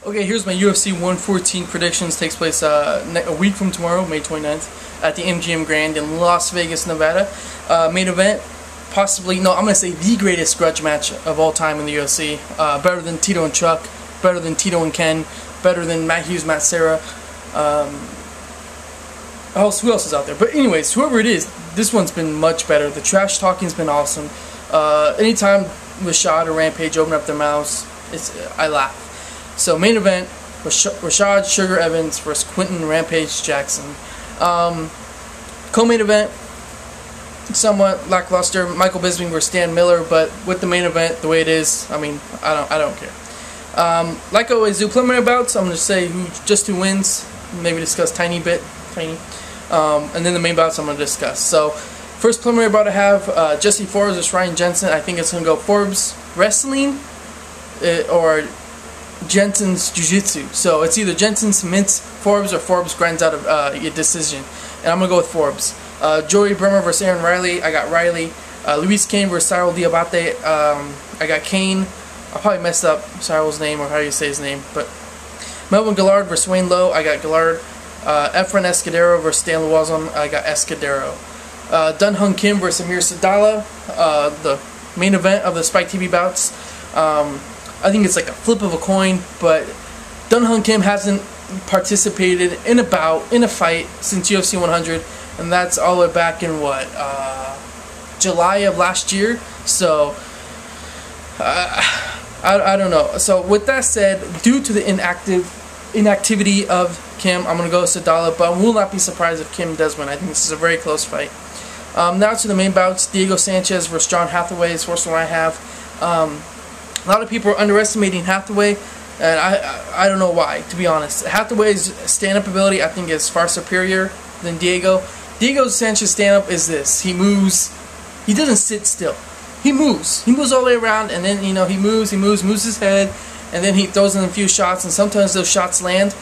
Okay, here's my UFC 114 predictions. Takes place a week from tomorrow, May 29th, at the MGM Grand in Las Vegas, Nevada. Main event, possibly, no, I'm going to say the greatest grudge match of all time in the UFC. Better than Tito and Chuck, better than Tito and Ken, better than Matt Hughes, Matt Serra. Who else is out there? But anyways, whoever it is, this one's been much better. The trash talking's been awesome. Anytime Rashad or Rampage open up their mouths, I laugh. So main event, Rashad Sugar Evans versus Quinton Rampage Jackson. Co-main event, somewhat lackluster, Michael Bisping versus Stan Miller, but with the main event the way it is, I mean, I don't care. Like I always do, preliminary bouts, I'm going to say who wins, maybe discuss tiny, and then the main bouts I'm going to discuss. So first preliminary bout I have Jesse Forbes versus Ryan Jensen. I think it's going to go Forbes wrestling or Jensen's jiu-jitsu. So it's either Jensen submits Forbes or Forbes grinds out a decision. And I'm going to go with Forbes. Joey Brammer versus Aaron Riley. I got Riley. Luis Kane versus Cyril Diabate. I got Kane. I probably messed up Cyril's name or how you say his name. But Melvin Guillard versus Wayne Lowe. I got Guillard. Efrain Escudero versus Stan Lauzon. I got Escudero. Dun Kim versus Amir Sadollah. The main event of the SpikeTV bouts. I think it's like a flip of a coin, but Dun Kim hasn't participated in a fight since UFC 100, and that's all the way back in what, July of last year. So I don't know. So with that said, due to the inactivity of Kim, I'm gonna go with Sadollah, but I will not be surprised if Kim does win. I think this is a very close fight. Now to the main bouts, Diego Sanchez versus John Hathaway is the first one I have. A lot of people are underestimating Hathaway, and I don't know why, to be honest. Hathaway's stand-up ability, I think, is far superior than Diego. Diego Sanchez's stand-up is this. He moves. He doesn't sit still. He moves. He moves all the way around, and then, you know, he moves his head, and then he throws in a few shots, and sometimes those shots land,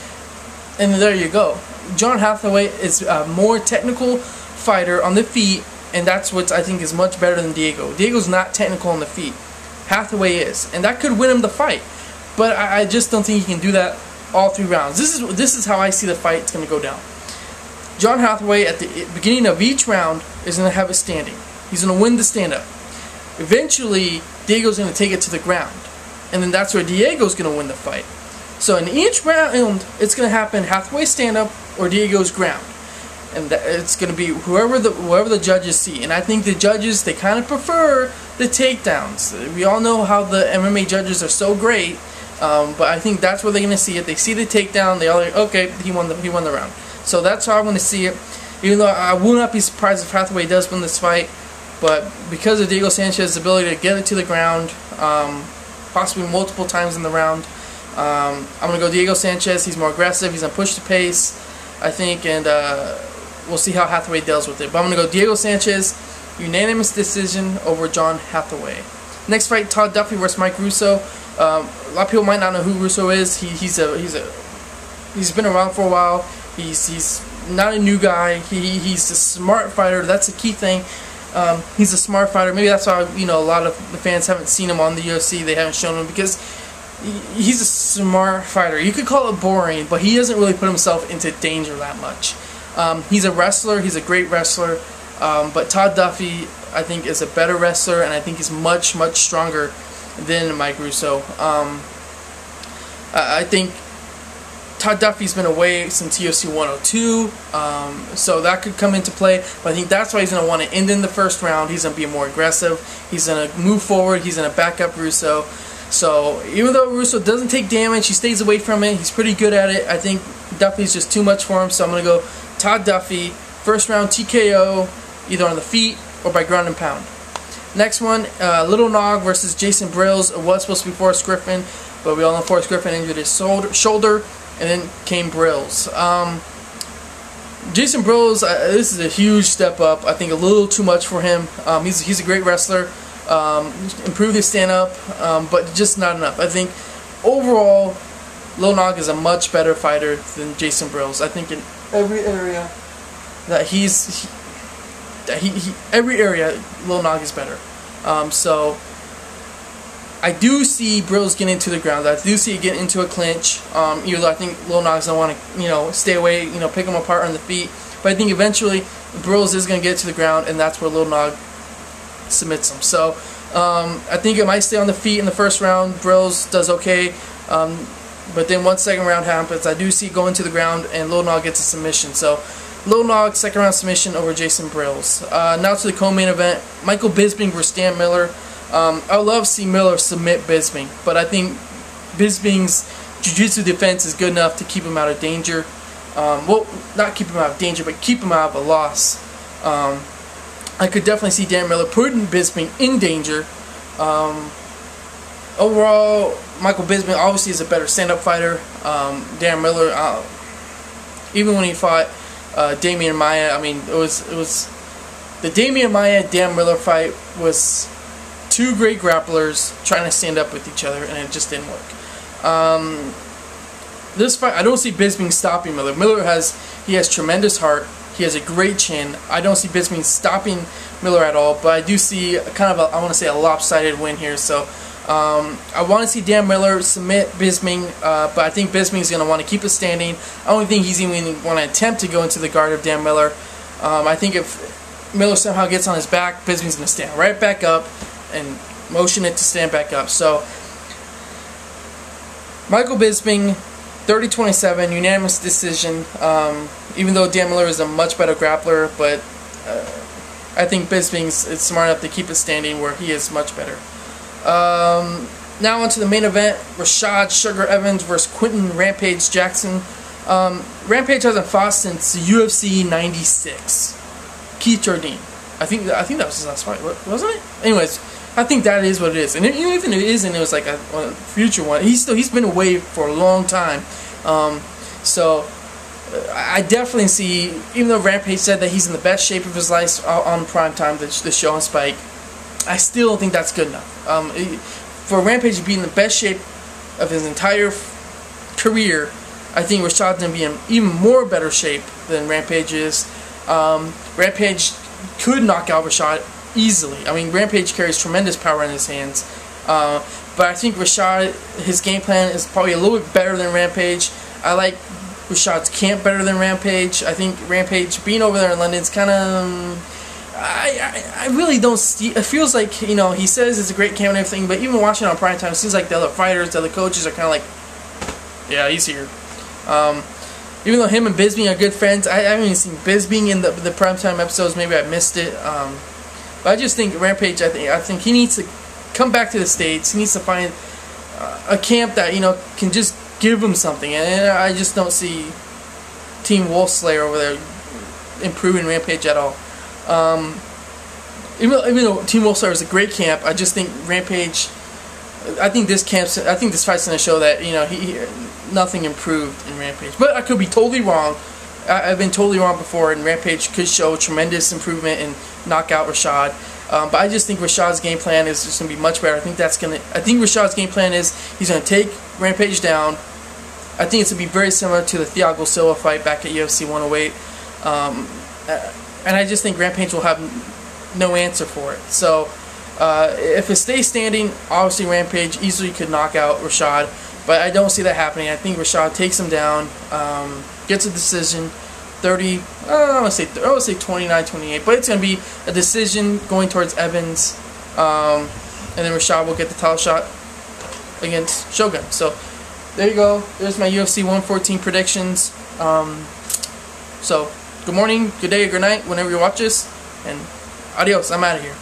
and there you go. John Hathaway is a more technical fighter on the feet, and that's what I think is much better than Diego. Diego's not technical on the feet. Hathaway is, and that could win him the fight, but I just don't think he can do that all 3 rounds. This is how I see the fight. It's going to go down. John Hathaway at the beginning of each round is going to have it standing. He's going to win the stand-up. Eventually, Diego's going to take it to the ground, and then that's where Diego's going to win the fight. So in each round, it's going to happen Hathaway stand-up or Diego's ground, and it's going to be whoever the judges see. And I think the judges, they kind of prefer the takedowns. We all know how the MMA judges are so great, but I think that's where they're going to see it. They see the takedown, they all like, okay, he won the round. So that's how I'm going to see it. Even though I will not be surprised if Hathaway does win this fight, but because of Diego Sanchez's ability to get it to the ground, possibly multiple times in the round, I'm going to go Diego Sanchez. He's more aggressive. He's going to push the pace, I think, and we'll see how Hathaway deals with it. But I'm going to go Diego Sanchez, unanimous decision over John Hathaway. Next fight, Todd Duffee versus Mike Russow. A lot of people might not know who Russow is. He's been around for a while. He's not a new guy. He's a smart fighter. That's a key thing. He's a smart fighter. Maybe that's why, you know, a lot of the fans haven't seen him on the UFC. They haven't shown him because he's a smart fighter. You could call it boring, but he doesn't really put himself into danger that much. He's a wrestler. He's a great wrestler. But Todd Duffee, I think, is a better wrestler, and I think he's much, much stronger than Mike Russow. I think Todd Duffee's been away since UFC 102, so that could come into play. But I think that's why he's going to want to end in the first round. He's going to be more aggressive. He's going to move forward. He's going to back up Russow. So even though Russow doesn't take damage, he stays away from it. He's pretty good at it. I think Duffee's just too much for him, so I'm going to go Todd Duffee, first round TKO, either on the feet or by ground and pound. Next one, Little Nog versus Jason Brilz. It was supposed to be Forrest Griffin, but we all know Forrest Griffin injured his shoulder, and then came Brilz. Jason Brilz, this is a huge step up. I think a little too much for him. He's a great wrestler. Improved his stand-up, but just not enough. I think overall, Little Nog is a much better fighter than Jason Brilz. I think in every area that every area, Lil Nog is better. So I do see Brilz getting into the ground. I do see it getting into a clinch. Even though I think Lil Nog's gonna want to, stay away, pick him apart on the feet. But I think eventually Brilz is gonna get to the ground, and that's where Lil Nog submits him. So I think it might stay on the feet in the first round. Brilz does okay, but then once second round happens, I do see it going to the ground, and Lil Nog gets a submission. So Lil Nog second round submission over Jason Brilz. Now to the co-main event: Michael Bisping versus Dan Miller. I would love to see Miller submit Bisping, but I think Bisping's jiu-jitsu defense is good enough to keep him out of danger. Well, not keep him out of danger, but keep him out of a loss. I could definitely see Dan Miller putting Bisping in danger. Overall, Michael Bisping obviously is a better stand-up fighter. Dan Miller, even when he fought Damian Maia, I mean, it was the Damian Maia Dan Miller fight was two great grapplers trying to stand up with each other, and it just didn't work. This fight, I don't see Bisping stopping Miller. Miller has tremendous heart. He has a great chin. I don't see Bisping stopping Miller at all, but I do see kind of I want to say a lopsided win here. So I want to see Dan Miller submit Bisping, but I think Bisping is going to want to keep it standing. I don't think he's even want to attempt to go into the guard of Dan Miller. I think if Miller somehow gets on his back, Bisping's going to stand right back up and motion it to stand back up. So Michael Bisping, 30-27, unanimous decision. Even though Dan Miller is a much better grappler, but I think Bisping's smart enough to keep it standing where he is much better. Now on to the main event: Rashad Sugar Evans versus Quinton Rampage Jackson. Rampage hasn't fought since UFC 96. Keith Jardine. I think that was his last fight, wasn't it? Anyways, I think that is what it is. And even if it isn't, it was like a future one. He's been away for a long time. So I definitely see, even though Rampage said that he's in the best shape of his life on primetime, the show on Spike, I still don't think that's good enough. For Rampage to be in the best shape of his entire career, I think Rashad's going to be in even more better shape than Rampage is. Rampage could knock out Rashad easily. I mean, Rampage carries tremendous power in his hands. But I think Rashad, his game plan is probably a little bit better than Rampage. I like Rashad's camp better than Rampage. I think Rampage being over there in London is kind of... I really don't see... It feels like, he says it's a great camp and everything, but even watching it on primetime, it seems like the other fighters, the other coaches are kind of like, yeah, he's here. Even though him and Bisping are good friends, I haven't even seen Bisping in the primetime episodes. Maybe I missed it. But I just think Rampage, I think he needs to come back to the States. He needs to find a camp that, can just give him something. And I just don't see Team Wolfslayer over there improving Rampage at all. Even though Team Wolfslayer is a great camp, I just think Rampage... I think this fight's going to show that, nothing improved in Rampage. But I could be totally wrong. I've been totally wrong before, and Rampage could show tremendous improvement and knock out Rashad. But I just think Rashad's game plan is just going to be much better. I think Rashad's game plan is he's going to take Rampage down. I think it's going to be very similar to the Thiago Silva fight back at UFC 108. And I just think Rampage will have no answer for it. So if it stays standing, obviously Rampage easily could knock out Rashad. But I don't see that happening. I think Rashad takes him down, gets a decision, 30, I would say 29-28, but it's going to be a decision going towards Evans, and then Rashad will get the title shot against Shogun. So there you go. There's my UFC 114 predictions. So good morning, good day, good night, whenever you watch this, and adios. I'm out of here.